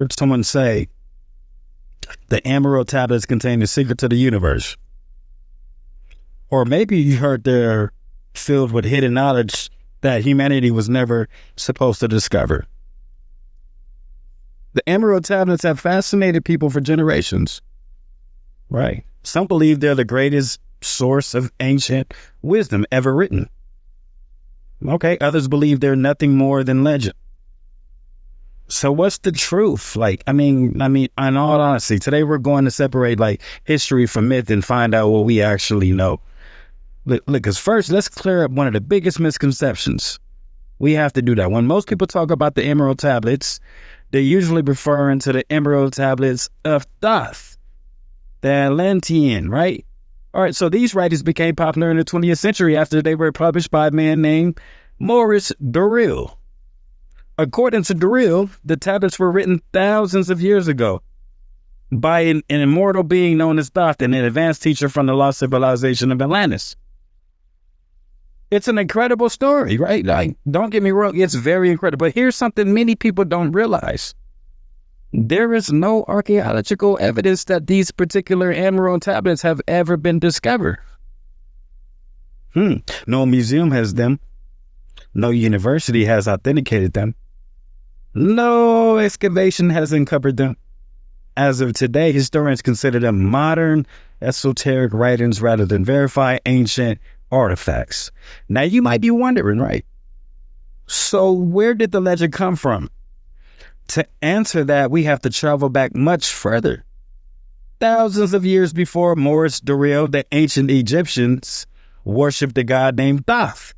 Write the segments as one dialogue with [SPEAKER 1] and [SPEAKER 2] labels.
[SPEAKER 1] Heard someone say the emerald tablets contain the secret to the universe. Or maybe you heard they're filled with hidden knowledge that humanity was never supposed to discover. The emerald tablets have fascinated people for generations, right? Some believe they're the greatest source of ancient wisdom ever written. Okay, others believe they're nothing more than legend. So what's the truth? I mean, in all honesty, today we're going to separate history from myth and find out what we actually know. Look, because first, let's clear up one of the biggest misconceptions. We have to do that. When most people talk about the emerald tablets, they're usually referring to the emerald tablets of Thoth, the Atlantean, right? All right, so these writings became popular in the 20th century after they were published by a man named Maurice Durrell. According to Durrell, the tablets were written thousands of years ago by an immortal being known as Thoth, an advanced teacher from the lost civilization of Atlantis. It's an incredible story, right? Don't get me wrong, it's very incredible. But here's something many people don't realize. There is no archaeological evidence that these particular emerald tablets have ever been discovered. No museum has them. No university has authenticated them. No excavation has uncovered them. As of today, historians consider them modern esoteric writings rather than verified ancient artifacts. Now, you might be wondering, right? So where did the legend come from? To answer that, we have to travel back much further. Thousands of years before Maurice Durrell, the ancient Egyptians worshipped a god named Thoth.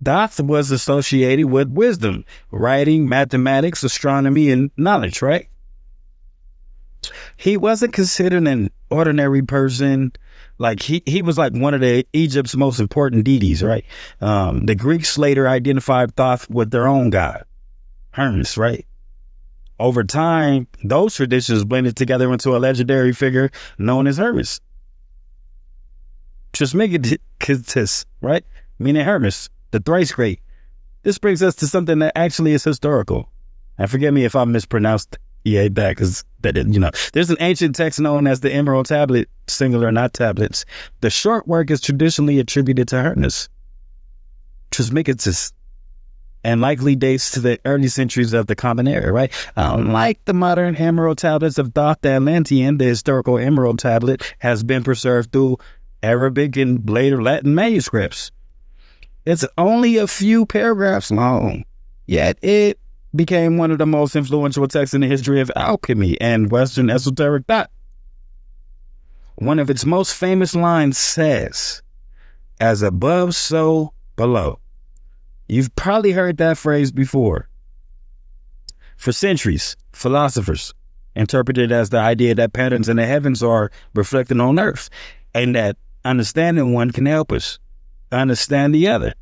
[SPEAKER 1] Thoth was associated with wisdom, writing, mathematics, astronomy, and knowledge, right? He wasn't considered an ordinary person. He was one of Egypt's most important deities, right? The Greeks later identified Thoth with their own god, Hermes, right? Over time, those traditions blended together into a legendary figure known as Hermes Trismegistus, right? Meaning Hermes, the thrice great. This brings us to something that actually is historical. And forgive me if I mispronounced that, because there's an ancient text known as the Emerald Tablet, singular, not tablets. The short work is traditionally attributed to Hermes Trismegistus and likely dates to the early centuries of the Common Era, right? Unlike the modern Emerald Tablets of Thoth the Atlantean, the historical Emerald Tablet has been preserved through Arabic and later Latin manuscripts. It's only a few paragraphs long, yet it became one of the most influential texts in the history of alchemy and Western esoteric thought. One of its most famous lines says, "As above, so below." You've probably heard that phrase before. For centuries, philosophers interpreted it as the idea that patterns in the heavens are reflected on earth, and that understanding one can help us understand the other.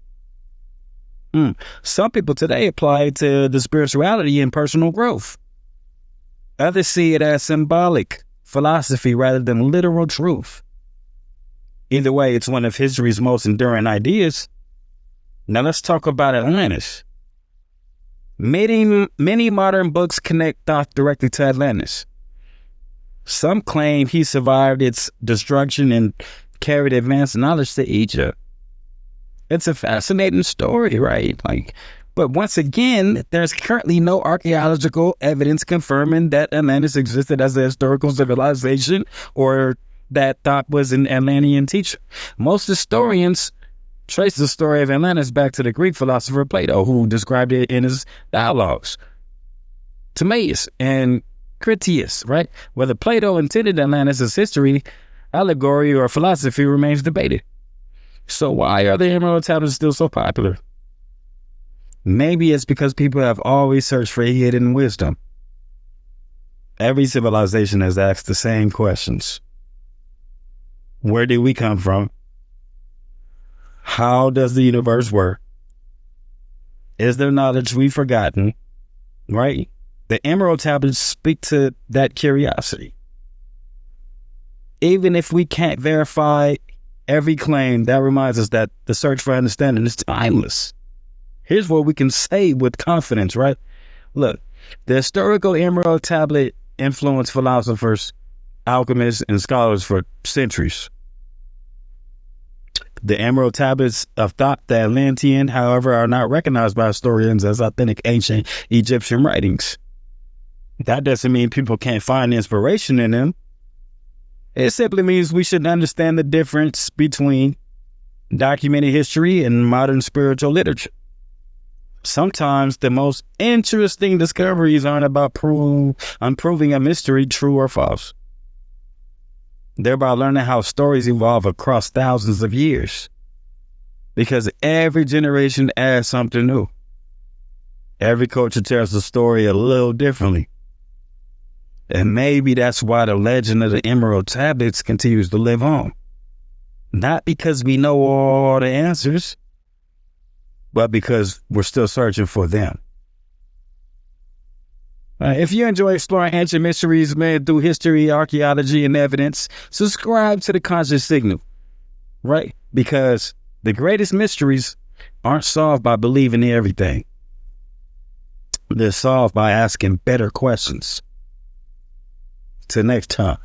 [SPEAKER 1] Some people today apply it to the spirituality and personal growth. Others see it as symbolic philosophy rather than literal truth. Either way, it's one of history's most enduring ideas. Now let's talk about Atlantis. Many modern books connect Thoth directly to Atlantis. Some claim he survived its destruction and carried advanced knowledge to Egypt. It's a fascinating story, right? But once again, there's currently no archaeological evidence confirming that Atlantis existed as a historical civilization or that Thoth was an Atlantean teacher. Most historians trace the story of Atlantis back to the Greek philosopher Plato, who described it in his dialogues. Timaeus and Critias, right? Whether Plato intended Atlantis as history, allegory, or philosophy remains debated. So why are the Emerald Tablets still so popular? Maybe it's because people have always searched for hidden wisdom. Every civilization has asked the same questions. Where did we come from? How does the universe work? Is there knowledge we've forgotten? Right? The Emerald Tablets speak to that curiosity. Even if we can't verify every claim, that reminds us that the search for understanding is timeless. Here's what we can say with confidence, right? Look, The historical emerald tablet influenced philosophers, alchemists, and scholars for centuries. The emerald tablets of thought, the Atlantean, however, are not recognized by historians as authentic ancient Egyptian writings. That doesn't mean people can't find inspiration in them. It simply means we should understand the difference between documented history and modern spiritual literature. Sometimes the most interesting discoveries aren't about unproving a mystery true or false. They're about learning how stories evolve across thousands of years. Because every generation adds something new. Every culture tells the story a little differently. And maybe that's why the legend of the Emerald Tablets continues to live on. Not because we know all the answers, but because we're still searching for them. If you enjoy exploring ancient mysteries made through history, archaeology, and evidence, subscribe to The Conscious Signal, right? Because the greatest mysteries aren't solved by believing in everything. They're solved by asking better questions. Till next time.